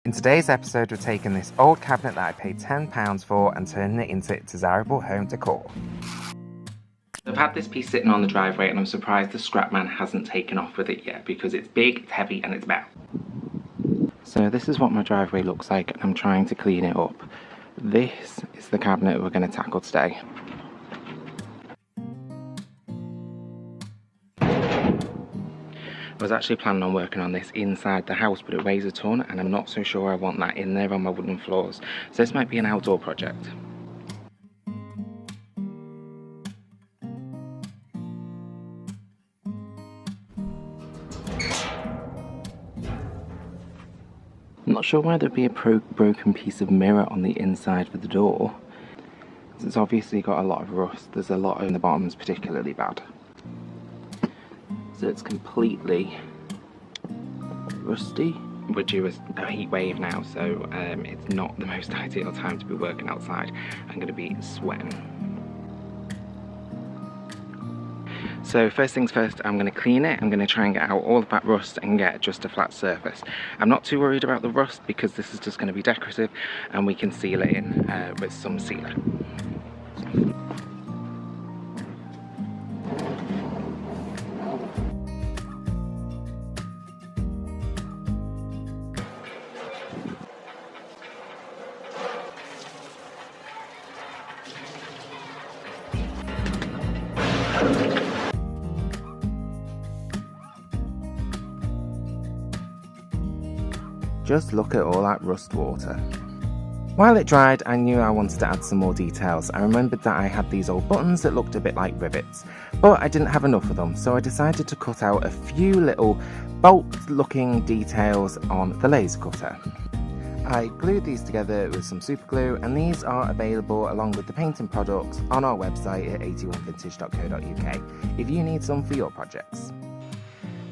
In today's episode, we're taking this old cabinet that I paid £10 for and turning it into desirable home decor. I've had this piece sitting on the driveway and I'm surprised the scrap man hasn't taken off with it yet because it's big, it's heavy and it's metal. So this is what my driveway looks like and I'm trying to clean it up. This is the cabinet we're going to tackle today. I was actually planning on working on this inside the house, but it weighs a ton and I'm not so sure I want that in there on my wooden floors. So this might be an outdoor project. I'm not sure why there'd be a broken piece of mirror on the inside of the door. It's obviously got a lot of rust. There's a lot in the bottoms particularly bad. So it's completely rusty. We're due a heat wave now, so it's not the most ideal time to be working outside. I'm going to be sweating. So first things first, I'm going to clean it. I'm going to try and get out all of that rust and get just a flat surface. I'm not too worried about the rust because this is just going to be decorative and we can seal it in with some sealer. Just look at all that rust water. While it dried, I knew I wanted to add some more details. I remembered that I had these old buttons that looked a bit like rivets, but I didn't have enough of them, so I decided to cut out a few little bolt-looking details on the laser cutter. I glued these together with some super glue, and these are available along with the painting products on our website at 81vintage.co.uk if you need some for your projects.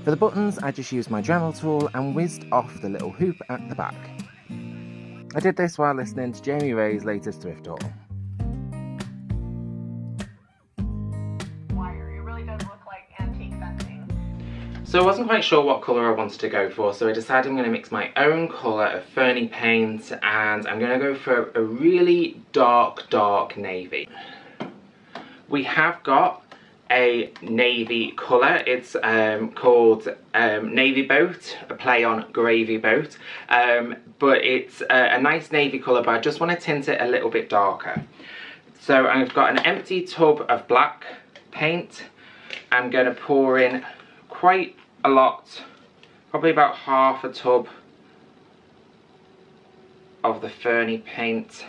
For the buttons, I just used my Dremel tool and whizzed off the little hoop at the back. I did this while listening to Jamie Ray's latest thrift haul. Wire, it really does look like antique fencing. So I wasn't quite sure what colour I wanted to go for, so I decided I'm going to mix my own colour of Fernie paint and I'm going to go for a really dark navy. We have got a navy colour. It's called Navy Boat, a play on Gravy Boat, but it's a nice navy colour, but I just want to tint it a little bit darker. So I've got an empty tub of black paint. I'm going to pour in quite a lot, probably about half a tub of the Fernie paint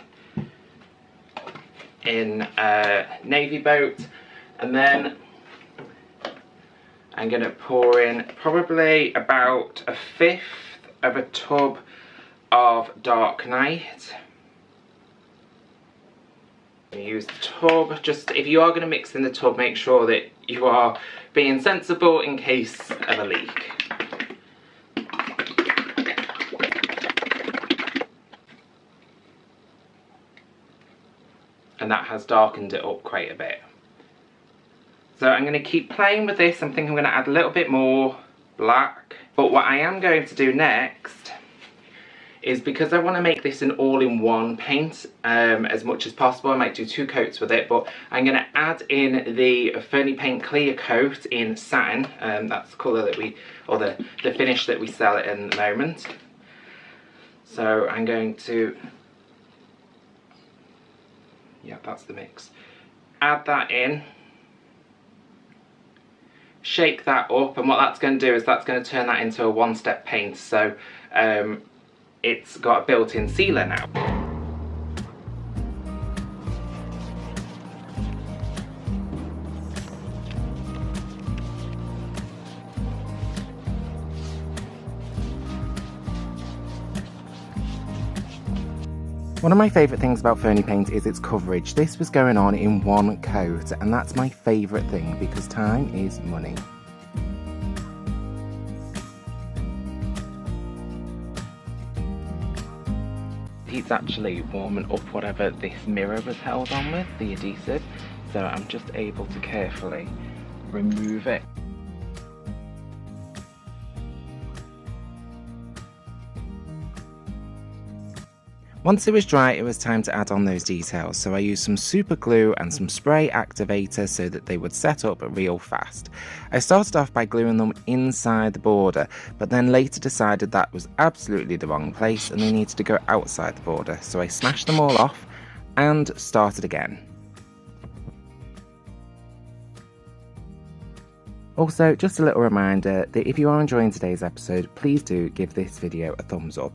in Navy Boat. And then I'm going to pour in probably about a fifth of a tub of Dark Night. Use the tub. Just if you are going to mix in the tub, make sure that you are being sensible in case of a leak. And that has darkened it up quite a bit. So I'm going to keep playing with this. I'm thinking I'm going to add a little bit more black. But what I am going to do next is, because I want to make this an all-in-one paint as much as possible, I might do 2 coats with it, but I'm going to add in the Fernie Paint Clear Coat in satin. That's the colour that or the finish that we sell it in at the moment. So I'm going to, yeah, that's the mix. Add that in. Shake that up, and what that's going to do is that's going to turn that into a one-step paint, so it's got a built-in sealer now. One of my favourite things about Fernie paint is its coverage. This was going on in one coat, and that's my favourite thing because time is money. Heat's actually warming up whatever this mirror was held on with, the adhesive, so I'm just able to carefully remove it. Once it was dry, it was time to add on those details, so I used some super glue and some spray activator so that they would set up real fast. I started off by gluing them inside the border, but then later decided that was absolutely the wrong place and they needed to go outside the border, so I smashed them all off and started again. Also, just a little reminder that if you are enjoying today's episode, please do give this video a thumbs up.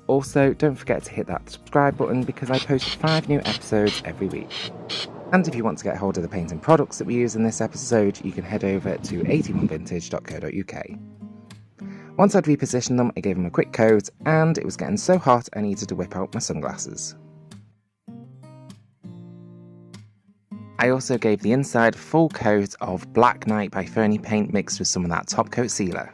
Also, don't forget to hit that subscribe button because I post 5 new episodes every week. And if you want to get hold of the painting products that we use in this episode, you can head over to 81vintage.co.uk. Once I'd repositioned them, I gave them a quick coat, and it was getting so hot I needed to whip out my sunglasses. I also gave the inside a full coat of Black Knight by Fernie paint mixed with some of that top coat sealer.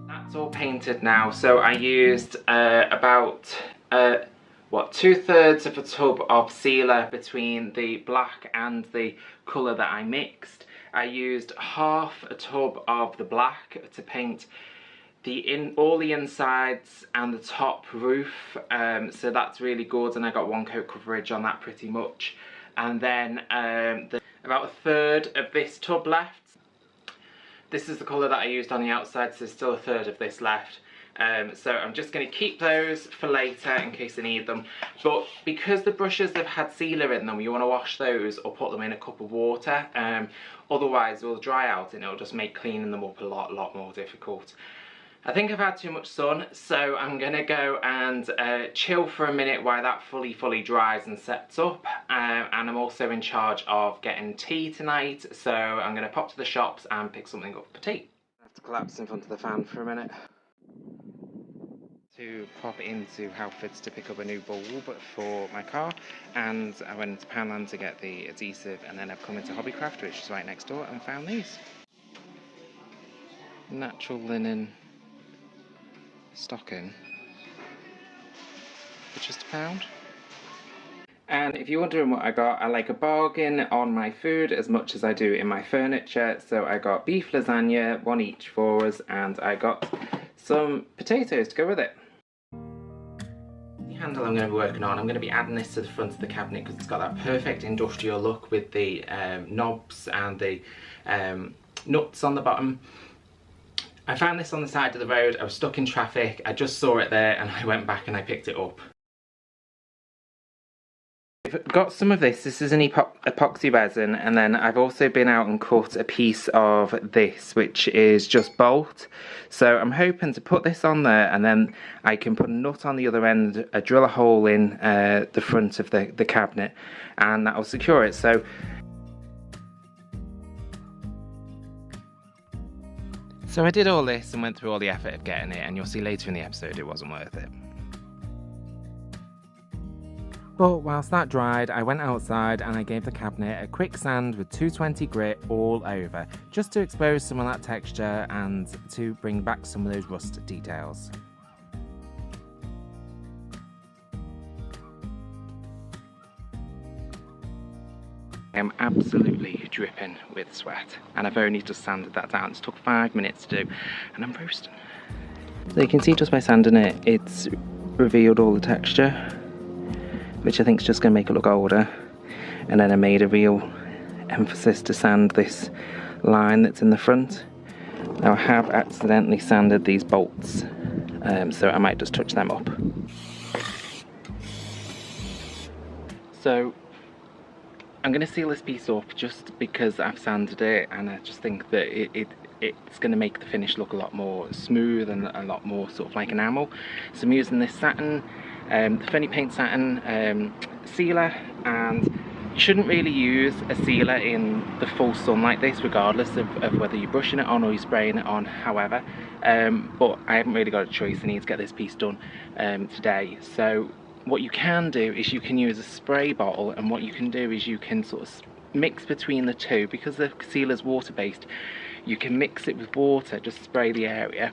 That's all painted now, so I used about 2/3 of a tub of sealer between the black and the colour that I mixed. I used half a tub of the black to paint all the insides and the top roof, so that's really good, and I got 1 coat coverage on that pretty much. And then about 1/3 of this tub left. This is the colour that I used on the outside, so there's still 1/3 of this left. So I'm just going to keep those for later in case I need them. But because the brushes have had sealer in them, you want to wash those or put them in a cup of water. Otherwise they'll dry out and it'll just make cleaning them up a lot more difficult. I think I've had too much sun, so I'm going to go and chill for a minute while that fully dries and sets up. And I'm also in charge of getting tea tonight, so I'm going to pop to the shops and pick something up for tea. I have to collapse in front of the fan for a minute to pop into Halfords to pick up a new bulb for my car, and I went into Poundland to get the adhesive, and then I've come into Hobbycraft, which is right next door, and found these natural linen stocking for just £1. And if you're wondering what I got, I like a bargain on my food as much as I do in my furniture, so I got beef lasagna, 1 each for us, and I got some potatoes to go with it. The handle I'm going to be working on, I'm going to be adding this to the front of the cabinet because it's got that perfect industrial look with the knobs and the nuts on the bottom. I found this on the side of the road. I was stuck in traffic, I just saw it there and I went back and I picked it up. I've got some of this is an epoxy resin, and then I've also been out and cut a piece of this which is just bolt. So I'm hoping to put this on there and then I can put a nut on the other end, drill a hole in the front of the cabinet, and that will secure it. So I did all this and went through all the effort of getting it, and you'll see later in the episode it wasn't worth it. But whilst that dried, I went outside and I gave the cabinet a quick sand with 220 grit all over, just to expose some of that texture and to bring back some of those rust details. I am absolutely dripping with sweat, and I've only just sanded that down. It's took 5 minutes to do, and I'm roasting. So you can see just by sanding it, it's revealed all the texture, which I think is just going to make it look older. And then I made a real emphasis to sand this line that's in the front. Now I have accidentally sanded these bolts, so I might just touch them up. So I'm going to seal this piece up just because I've sanded it, and I just think that it's going to make the finish look a lot more smooth and a lot more sort of like enamel. So I'm using this satin, the Fernie Paint satin sealer, and you shouldn't really use a sealer in the full sun like this, regardless of whether you're brushing it on or you're spraying it on, however. But I haven't really got a choice, I need to get this piece done today. So what you can do is you can use a spray bottle, and what you can do is you can sort of mix between the two. Because the sealer's water based, you can mix it with water, just spray the area,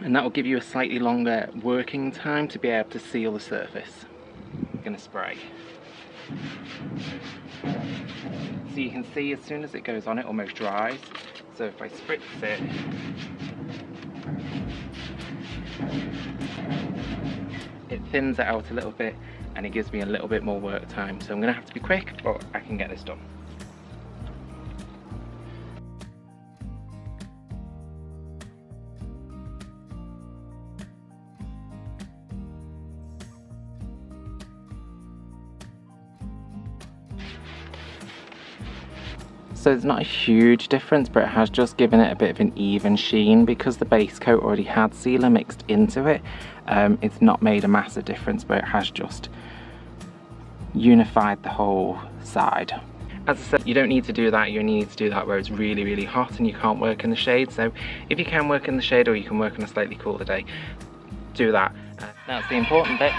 and that will give you a slightly longer working time to be able to seal the surface. I'm going to spray. So you can see as soon as it goes on, it almost dries. So if I spritz it, it thins it out a little bit and it gives me a little bit more work time. So I'm going to have to be quick, but I can get this done. So it's not a huge difference, but it has just given it a bit of an even sheen because the base coat already had sealer mixed into it. It's not made a massive difference, but it has just unified the whole side. As I said, you don't need to do that. You only need to do that where it's really, really hot and you can't work in the shade. So if you can work in the shade or you can work on a slightly cooler day, do that. That's the important bit.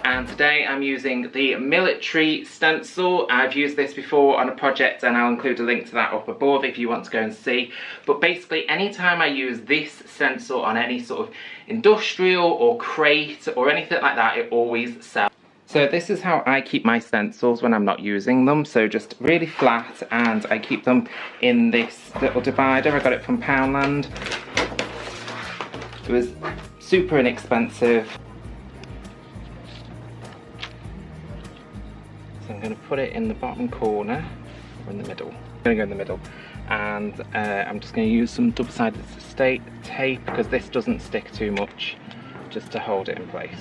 And today I'm using the military stencil. I've used this before on a project and I'll include a link to that up above if you want to go and see. But basically anytime I use this stencil on any sort of industrial or crate or anything like that, it always sells. So this is how I keep my stencils when I'm not using them. So just really flat, and I keep them in this little divider. I got it from Poundland. It was super inexpensive. I'm going to put it in the bottom corner, or in the middle. I'm going to go in the middle, and I'm just going to use some double-sided tape because this doesn't stick too much, just to hold it in place.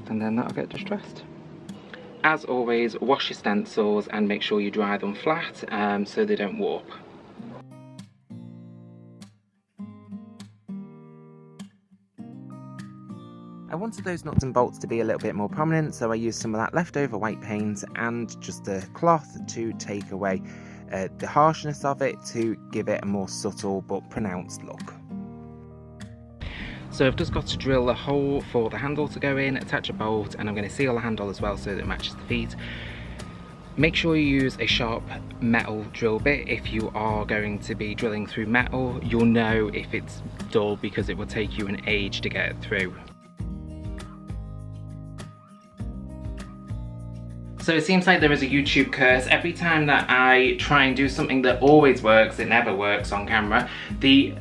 And then that'll get distressed. As always, wash your stencils and make sure you dry them flat so they don't warp. I wanted those nuts and bolts to be a little bit more prominent, so I used some of that leftover white paint and just a cloth to take away the harshness of it, to give it a more subtle but pronounced look. So I've just got to drill a hole for the handle to go in, attach a bolt, and I'm going to seal the handle as well so that it matches the feet. Make sure you use a sharp metal drill bit if you are going to be drilling through metal. You'll know if it's dull because it will take you an age to get it through. So it seems like there is a YouTube curse. Every time that I try and do something that always works, it never works on camera. The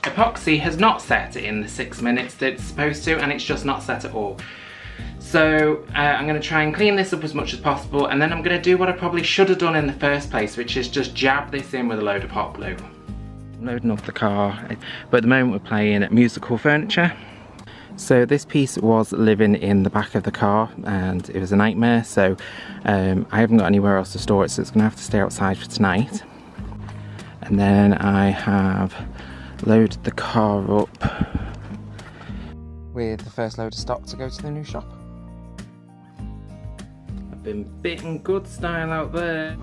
epoxy has not set in the 6 minutes that it's supposed to, and it's just not set at all. So I'm going to try and clean this up as much as possible, and then I'm going to do what I probably should have done in the first place, which is just jab this in with a load of hot glue. I'm loading up the car, but at the moment we're playing musical furniture. So this piece was living in the back of the car and it was a nightmare, so I haven't got anywhere else to store it, so it's going to have to stay outside for tonight. And then I have loaded the car up with the first load of stock to go to the new shop. I've been bitten good style out there.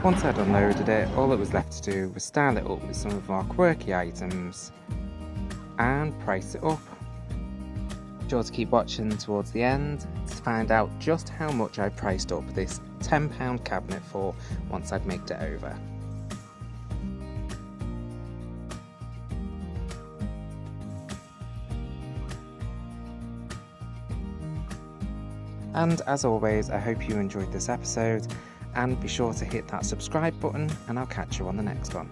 Once I'd unloaded it, all that was left to do was style it up with some of our quirky items and price it up. Be sure to keep watching towards the end to find out just how much I priced up this £10 cabinet for once I'd made it over. And as always, I hope you enjoyed this episode, and be sure to hit that subscribe button, and I'll catch you on the next one.